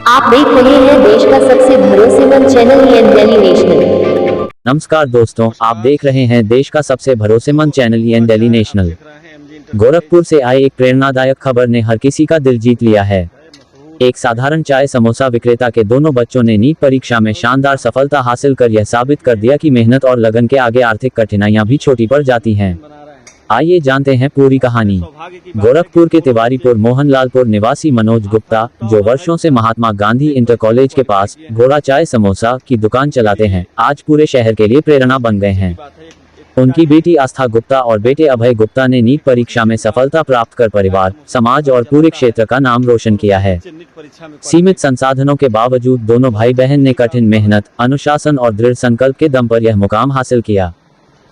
आप देख रहे हैं देश का सबसे भरोसेमंद चैनल ईएन डेली नेशनल। नमस्कार दोस्तों, आप देख रहे हैं देश का सबसे भरोसेमंद channel EN daily national. Gorakhpur से आए एक प्रेरणादायक खबर ने हर किसी का दिल जीत लिया है। एक साधारण चाय समोसा विक्रेता के दोनों बच्चों ने नीट परीक्षा में शानदार सफलता हासिल कर यह साबित कर दिया कि मेहनत और लगन के आगे आर्थिक कठिनाइयां भी छोटी पड़ जाती हैं। आइए जानते हैं पूरी कहानी। गोरखपुर के तिवारीपुर मोहनलालपुर निवासी मनोज गुप्ता, जो वर्षों से महात्मा गांधी इंटर कॉलेज के पास घोड़ा चाय समोसा की दुकान चलाते हैं, आज पूरे शहर के लिए प्रेरणा बन गए हैं। उनकी बेटी आस्था गुप्ता और बेटे अभय गुप्ता ने नीट परीक्षा में सफलता प्राप्त कर परिवार, समाज और पूरे क्षेत्र का नाम रोशन किया है। सीमित संसाधनों के बावजूद दोनों भाई बहन ने कठिन मेहनत, अनुशासन और दृढ़ संकल्प के दम पर यह मुकाम हासिल किया।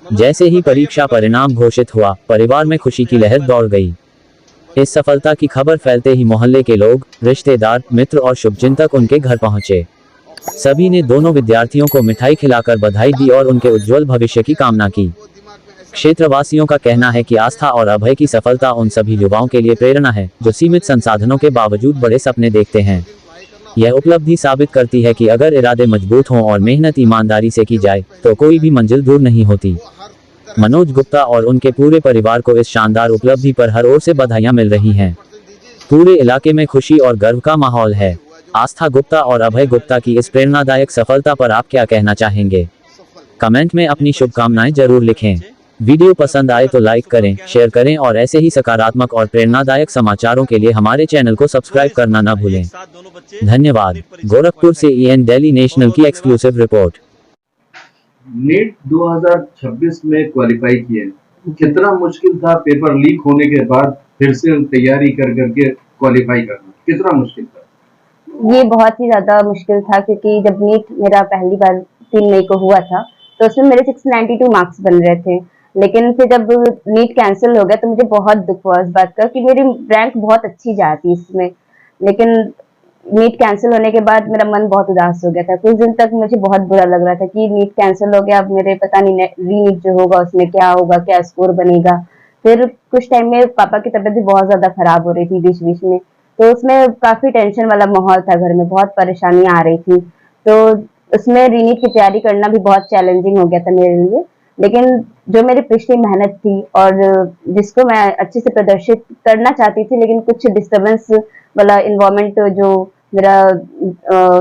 जैसे ही परीक्षा परिणाम घोषित हुआ, परिवार में खुशी की लहर दौड़ गई। इस सफलता की खबर फैलते ही मोहल्ले के लोग, रिश्तेदार, मित्र और शुभचिंतक उनके घर पहुंचे। सभी ने दोनों विद्यार्थियों को मिठाई खिलाकर बधाई दी और उनके उज्जवल भविष्य की कामना की। क्षेत्रवासियों का कहना है कि आस्था और अभय की सफलता उन सभी युवाओं के लिए प्रेरणा है, जो सीमित संसाधनों के बावजूद बड़े सपने देखते हैं। यह उपलब्धि साबित करती है कि अगर इरादे मजबूत हों और मेहनत ईमानदारी से की जाए, तो कोई भी मंजिल दूर नहीं होती। मनोज गुप्ता और उनके पूरे परिवार को इस शानदार उपलब्धि पर हर ओर से बधाइयां मिल रही हैं। पूरे इलाके में खुशी और गर्व का माहौल है। आस्था गुप्ता और अभय गुप्ता की इस प्रेरणादायक सफलता पर आप क्या कहना चाहेंगे? कमेंट में अपनी शुभकामनाएं जरूर लिखें। वीडियो पसंद आए तो लाइक करें, शेयर करें और ऐसे ही सकारात्मक और प्रेरणादायक समाचारों के लिए हमारे चैनल को सब्सक्राइब करना न भूलें। धन्यवाद। गोरखपुर से ईएन डेली नेशनल की एक्सक्लूसिव रिपोर्ट। नीट 2026 में क्वालिफाई किए, कितना मुश्किल था पेपर लीक होने के बाद फिर से तैयारी कर करके क्वालिफाई करना, कितना मुश्किल था? ये बहुत ही ज्यादा मुश्किल था, क्योंकि जब नीट मेरा पहली बार 3 मई को हुआ था तो उसमें मेरे 692 मार्क्स बन रहे थे। लेकिन फिर जब नीट कैंसिल हो गया तो मुझे बहुत दुख हुआ इस बात का कि मेरी रैंक बहुत अच्छी जाती इसमें। लेकिन नीट कैंसिल होने के बाद मेरा मन बहुत उदास हो गया था। कुछ दिन तक मुझे बहुत बुरा लग रहा था कि नीट कैंसिल हो गया, अब मेरे पता नहीं री नीट जो होगा उसमें क्या होगा, क्या स्कोर बनेगा। फिर कुछ टाइम में पापा की तबीयत भी बहुत ज्यादा खराब हो रही थी बीच बीच में, तो उसमें काफी टेंशन वाला माहौल था, घर में बहुत परेशानियां आ रही थी। तो उसमें री नीट की तैयारी करना भी बहुत चैलेंजिंग हो गया था मेरे लिए। लेकिन जो मेरी पिछली मेहनत थी और जिसको मैं अच्छे से प्रदर्शित करना चाहती थी, लेकिन कुछ डिस्टर्बेंस वाला इन्वायरमेंट जो मेरा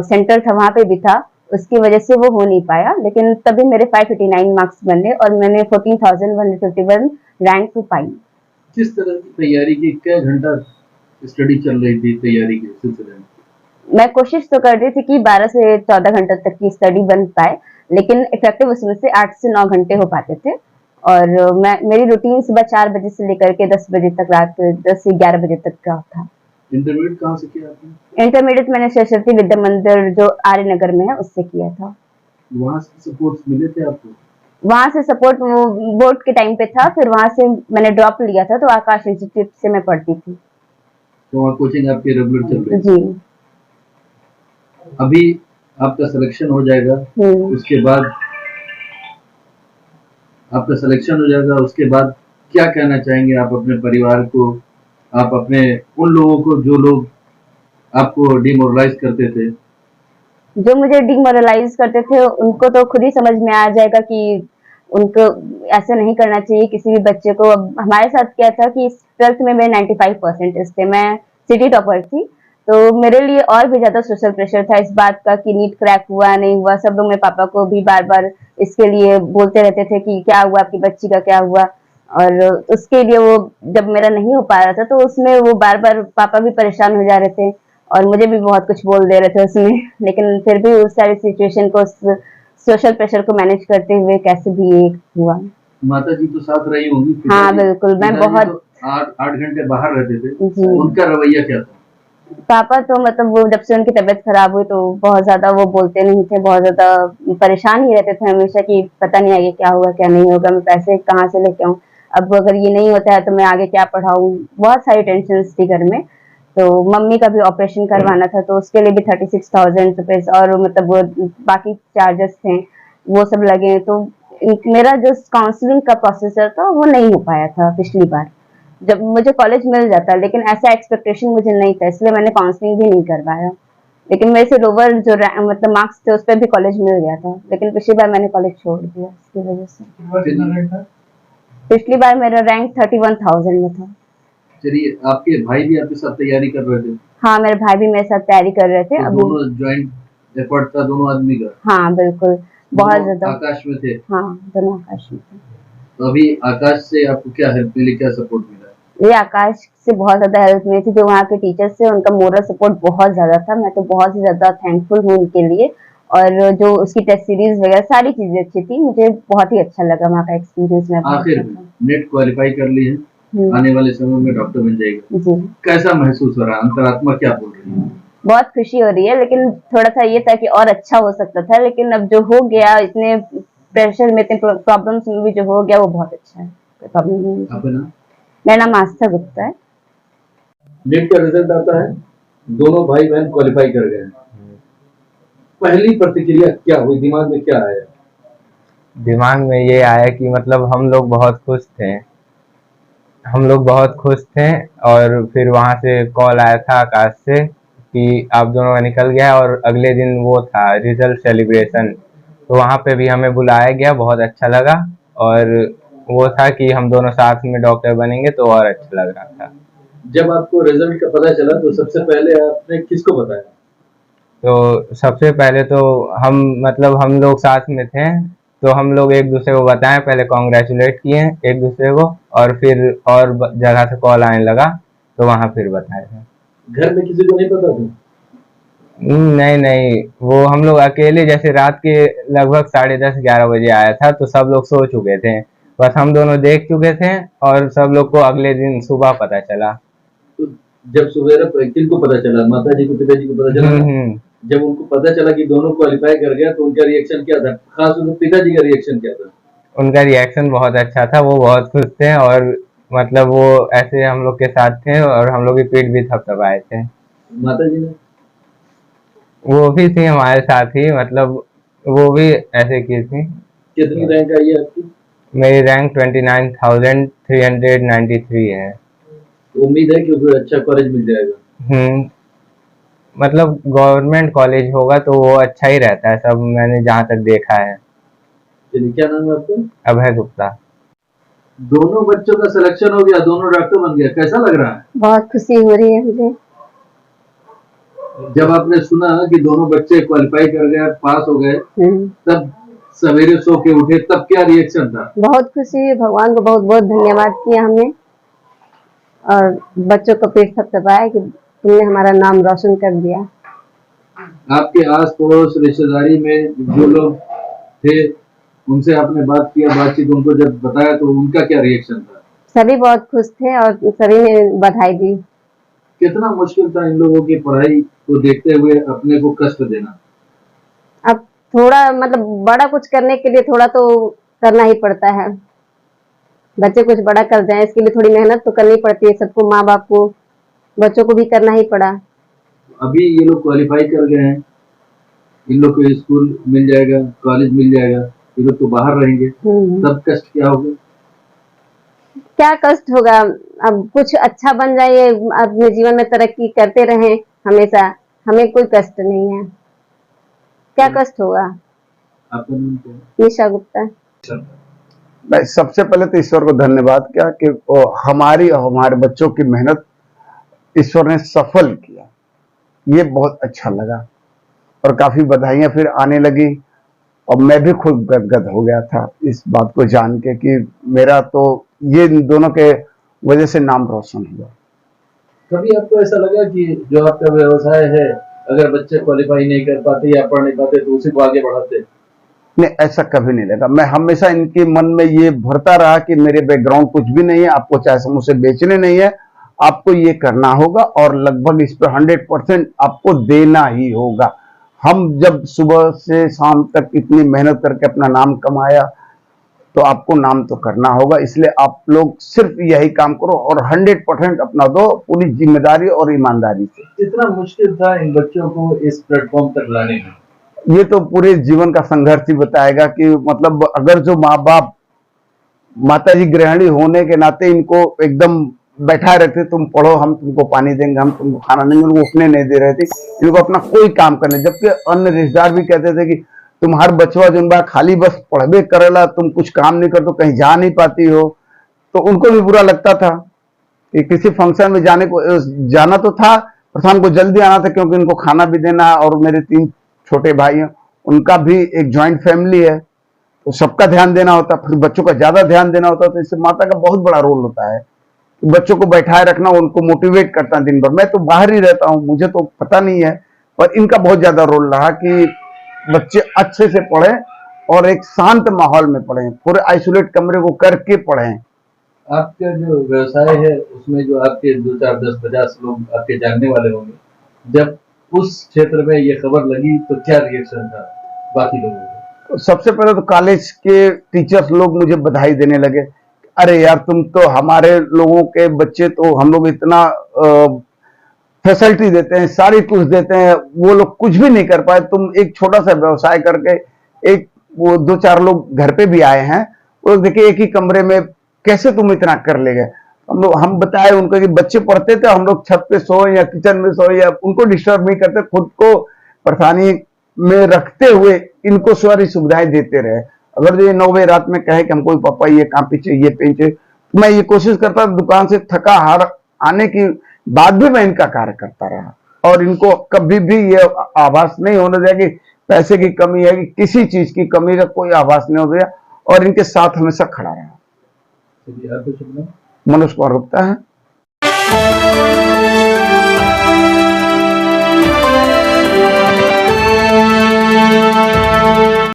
सेंटर था वहां पे भी था, उसकी वजह से वो हो नहीं पाया। लेकिन तभी मेरे 589 मार्क्स बने और मैंने 14,151 रैंक पाई। किस तरह की तैयारी की, क्या घंटा स्टडी चल रही थी तैयारी के सिलसिले में? मैं कोशिश तो कर रही थी कि 12 से 14 घंटे तक की स्टडी बन पाए, लेकिन इफेक्टिव उसमें से 8 से 9 घंटे हो पाते थे। और मेरी रूटीन सुबह 4 बजे से लेकर के 10 बजे तक, रात 10 से 11 बजे तक का था। इंटरमीडिएट कहाँ से किया आपने? इंटरमीडिएट मैंने सरस्वती विद्या मंदिर जो आर्य नगर में है उससे किया था। वहाँ से सपोर्ट मिले थे आपको? वहां से सपोर्ट बोर्ड के टाइम पे था, फिर वहां से मैंने ड्रॉप लिया था, तो आकाश इंस्टीट्यूट से मैं पढ़ती थी। तो वहाँ कोचिंग आपकी रेगुलर चल रही? जी। अभी आपका सिलेक्शन हो जाएगा, उसके बाद आपका सिलेक्शन हो जाएगा, उसके बाद क्या कहना चाहेंगे आप अपने परिवार को, आप अपने उन लोगों को जो लोग आपको डिमोरलाइज करते थे? जो मुझे डिमोरलाइज करते थे उनको तो खुद ही समझ में आ जाएगा कि उनको ऐसा नहीं करना चाहिए किसी भी बच्चे को। अब हमारे साथ क्या था कि 12th में मेरे 95% थे, मैं सिटी टॉपर थी, तो मेरे लिए और भी ज्यादा सोशल प्रेशर था इस बात का कि नीट क्रैक हुआ नहीं हुआ। सब लोग मेरे पापा को भी बार बार इसके लिए बोलते रहते थे कि क्या हुआ, आपकी बच्ची का क्या हुआ। और उसके लिए वो जब मेरा नहीं हो पा रहा था तो उसमें वो बार बार पापा भी परेशान हो जा रहे थे और मुझे भी बहुत कुछ बोल दे रहे थे उसमें। लेकिन फिर भी उस सारी सिचुएशन को, सोशल प्रेशर को मैनेज करते हुए कैसे भी ये हुआ। माता जी तो साथ रही होंगी? हाँ बिल्कुल, मैं बहुत तो 8 घंटे बाहर रहते थे, उनका रवैया क्या था? पापा तो मतलब वो जब से उनकी तबीयत खराब हुई तो बहुत ज्यादा वो बोलते नहीं थे, बहुत ज्यादा परेशान ही रहते थे हमेशा कि पता नहीं आगे क्या होगा क्या नहीं होगा, मैं पैसे कहाँ से लेके आऊँ, अब अगर ये नहीं होता है तो मैं आगे क्या पढ़ाऊँ। बहुत सारी टेंशन थी घर में। तो मम्मी का भी ऑपरेशन करवाना था, तो उसके लिए भी 36,000 रुपीज और मतलब वो बाकी चार्जेस थे वो सब लगे। तो मेरा जो काउंसलिंग का प्रोसेसर था वो नहीं हो पाया था पिछली बार। जब मुझे कॉलेज मिल जाता, लेकिन ऐसा एक्सपेक्टेशन मुझे नहीं था, इसलिए मैंने काउंसलिंग भी नहीं करवाया। लेकिन मेरे से लोअर जो मतलब मार्क्स थे उस पर भी कॉलेज मिल गया था, लेकिन पिछली बार मैंने कॉलेज छोड़ दिया इसकी वजह से। पिछली बार मेरा रैंक 31,000 में था। चलिए, आपके भाई भी आपके साथ तैयारी कर रहे थे? हाँ, मेरे भाई भी मेरे साथ तैयारी कर रहे थे। तो अभी दोनों ज्वाइंट एफर्ट था दोनों आदमी का? हाँ बिल्कुल, बहुत दोनों ज्यादा। आकाश में थे? हाँ, दोनों आकाश में थे। तो अभी आकाश से आपको क्या हेल्प मिली, क्या सपोर्ट मिला? ये आकाश से बहुत ज्यादा हेल्प मिली थी, जो वहाँ के टीचर्स थे उनका मोरल सपोर्ट बहुत ज्यादा था। मैं तो बहुत ही ज्यादा थैंकफुल हूँ उनके लिए। और जो उसकी टेस्ट सीरीज वगैरह सारी चीजें अच्छी थी, मुझे बहुत ही अच्छा लगा वहाँ का एक्सपीरियंस। में आखिर नेट क्वालिफाई कर ली है, आने वाले समय में डॉक्टर बन जाएगा जी। कैसा महसूस हो रहा है? अंतरात्मा क्या बोल रही है? बहुत खुशी हो रही है, लेकिन थोड़ा सा ये था कि और अच्छा हो सकता था, लेकिन अब जो हो गया, इतने प्रेशर में, इतने प्रॉब्लम्स में भी जो हो गया वो बहुत अच्छा है। कोई प्रॉब्लम नहीं है। आपका नाम? मेरा नाम आस्था गुप्ता है। नेट का रिजल्ट आता है, दोनों भाई बहन क्वालिफाई कर गए हैं, पहली प्रतिक्रिया क्या हुई, दिमाग में क्या आया? दिमाग में ये आया कि मतलब हम लोग बहुत खुश थे। और फिर वहां से कॉल आया था आकाश से कि आप दोनों का निकल गया, और अगले दिन वो था रिजल्ट सेलिब्रेशन, तो वहां पे भी हमें बुलाया गया, बहुत अच्छा लगा। और वो था कि हम दोनों साथ में डॉक्टर बनेंगे, तो और अच्छा लग रहा था। जब आपको रिजल्ट का पता चला तो सबसे पहले आपने किसको बताया? तो सबसे पहले तो हम लोग साथ में थे, तो हम लोग एक दूसरे को बताएं, पहले कॉन्ग्रेचुलेट किए एक दूसरे को, और फिर और जगह से कॉल आने लगा, तो वहां फिर बताए थे। घर में किसी को नहीं पता था? नहीं, वो हम लोग अकेले, जैसे रात के लगभग 10:30-11 बजे आया था, तो सब लोग सो चुके थे, बस हम दोनों देख चुके थे, और सब लोग को अगले दिन सुबह पता चला। तो जब सवेरे किनको पता चला? माता जी को, पिताजी को पता चला? जब उनको पता चला कि दोनों क्वालिफाई कर गया तो उनका रिएक्शन क्या था? खास तौर से पिताजी का रिएक्शन क्या था? उनका रिएक्शन बहुत अच्छा था, वो बहुत खुश थे, और मतलब वो ऐसे हम लोग के साथ थे, और हम लोग की पीठ भी थपथपाए थे। माता जी ने? वो भी थी हमारे साथ ही, मतलब वो भी ऐसे की थी। कितनी रैंक आई है आपकी? मेरी रैंक 29,393 है। तो उम्मीद है कि कोई अच्छा कॉलेज मिल जाएगा? मतलब गवर्नमेंट कॉलेज होगा तो वो अच्छा ही रहता है, सब मैंने जहाँ तक देखा है। चलिए, क्या नाम है आपका? अभय गुप्ता। दोनों बच्चों का सिलेक्शन हो गया, दोनों डॉक्टर बन गया, कैसा लग रहा है? बहुत खुशी हो रही है मुझे। जब आपने सुना कि दोनों बच्चे क्वालिफाई कर गए, पास हो गए, तब सवेरे सो के उठे, तब क्या रिएक्शन था? बहुत खुशी, भगवान को बहुत बहुत धन्यवाद किया हमने, और बच्चों को पीठ थपथपाया कि तुमने हमारा नाम रोशन कर दिया। आपके आस पड़ोस रिश्तेदारी में जो लोग थे, उनसे आपने बात किया, बातचीत उनको जब बताया तो उनका क्या रिएक्शन था? सभी बहुत खुश थे और सभी ने बधाई दी। कितना मुश्किल था इन लोगों की पढ़ाई को देखते हुए अपने को कष्ट देना? अब थोड़ा मतलब बड़ा कुछ करने के लिए थोड़ा तो करना ही पड़ता है। बच्चे कुछ बड़ा कर जाए इसके लिए थोड़ी मेहनत तो करनी पड़ती है सबको, माँ बाप को, बच्चों को भी करना ही पड़ा। अभी ये लोग क्वालिफाई कर गए हैं, इन लोग को स्कूल मिल जाएगा, कॉलेज मिल जाएगा, ये लोग तो बाहर रहेंगे, तब कष्ट क्या होगा? क्या कष्ट होगा, अब कुछ अच्छा बन जाए, अपने जीवन में तरक्की करते रहें हमेशा, हमें कोई कष्ट नहीं है। क्या कष्ट होगा? आपका नाम क्या है? निशा गुप्ता। मैं सबसे पहले तो ईश्वर को धन्यवाद किया कि हमारी और हमारे बच्चों की मेहनत ईश्वर ने सफल किया, ये बहुत अच्छा लगा, और काफी बधाइयां फिर आने लगी, और मैं भी खुद गदगद हो गया था इस बात को जान के कि मेरा तो ये दोनों के वजह से नाम रोशन हुआ। कभी आपको ऐसा लगा कि जो आपका व्यवसाय है, अगर बच्चे क्वालिफाई नहीं कर पाते या पढ़ नहीं पाते तो उसी को आगे बढ़ाते? नहीं, ऐसा कभी नहीं लगा। मैं हमेशा इनके मन में ये भरता रहा कि मेरे बैकग्राउंड कुछ भी नहीं है, आपको चाहे समोसे बेचने नहीं है, आपको ये करना होगा, और लगभग इस पर 100% आपको देना ही होगा। हम जब सुबह से शाम तक इतनी मेहनत करके अपना नाम कमाया, तो आपको नाम तो करना होगा, इसलिए आप लोग सिर्फ यही काम करो और 100% अपना दो, पूरी जिम्मेदारी और ईमानदारी से। कितना मुश्किल था इन बच्चों को इस प्लेटफॉर्म तक लाने में? ये तो पूरे जीवन का संघर्ष ही बताएगा कि मतलब अगर जो माँ बाप, माता जी गृहिणी होने के नाते इनको एकदम बैठाए रखते, तुम पढ़ो, हम तुमको पानी देंगे, हम तुमको खाना देंगे, उनको उठने नहीं दे रहे थे, इनको अपना कोई काम करने। जबकि अन्य रिश्तेदार भी कहते थे कि तुम्हार बचवा जो बा खाली बस पढ़बे करेला, तुम कुछ काम नहीं कर, तो कहीं जा नहीं पाती हो। तो उनको भी बुरा लगता था कि किसी फंक्शन में जाना तो था, पर हमको जल्दी आना था क्योंकि उनको खाना भी देना, और मेरे 3 छोटे भाई हैं, उनका भी एक जॉइंट फैमिली है, तो सबका ध्यान देना होता, फिर बच्चों का ज्यादा ध्यान देना होता। तो इससे माता का बहुत बड़ा रोल होता है कि बच्चों को बैठाए रखना, उनको मोटिवेट करता दिन भर। मैं तो बाहर ही रहता हूँ, मुझे तो पता नहीं है, पर इनका बहुत ज्यादा रोल रहा कि बच्चे अच्छे से पढ़ें और एक शांत माहौल में पढ़ें, पूरे आइसोलेट कमरे को करके पढ़ें। आपका जो व्यवसाय है उसमें जो आपके 2, 4, 10, 50 लोग आपके जानने वाले होंगे, जब उस क्षेत्र में ये खबर लगी तो क्या रिएक्शन था बाकी लोगों का? तो सबसे पहले तो कॉलेज के टीचर्स लोग मुझे बधाई देने लगे, अरे यार तुम तो हमारे लोगों के बच्चे, तो हम लोग इतना फैसिलिटी देते हैं, सारी टूल्स देते हैं, वो लोग कुछ भी नहीं कर पाए, तुम एक छोटा सा व्यवसाय करके, एक वो 2-4 लोग घर पे भी आए हैं, वो देखिए एक ही कमरे में कैसे तुम इतना कर ले गए। हम बताए उनको कि बच्चे पढ़ते थे, हम लोग छत पे सोए या किचन में सोए या उनको डिस्टर्ब नहीं करते, खुद को परेशानी में रखते हुए इनको सारी सुविधाएं देते रहे। अगर जो ये 9 बजे रात में कहे कि हमको पापा ये कॉपी चाहिए, ये पेन चाहिए, तो मैं ये कोशिश करता दुकान से थका हार आने की बाद भी मैं इनका कार्य करता रहा, और इनको कभी भी ये आभास नहीं होने दिया कि पैसे की कमी है, कि किसी चीज की कमी का कोई आभास नहीं हो दिया, और इनके साथ हमेशा खड़ा रहा। चलिए, आप कुछ बोलें? मनोज कुमार गुप्ता है।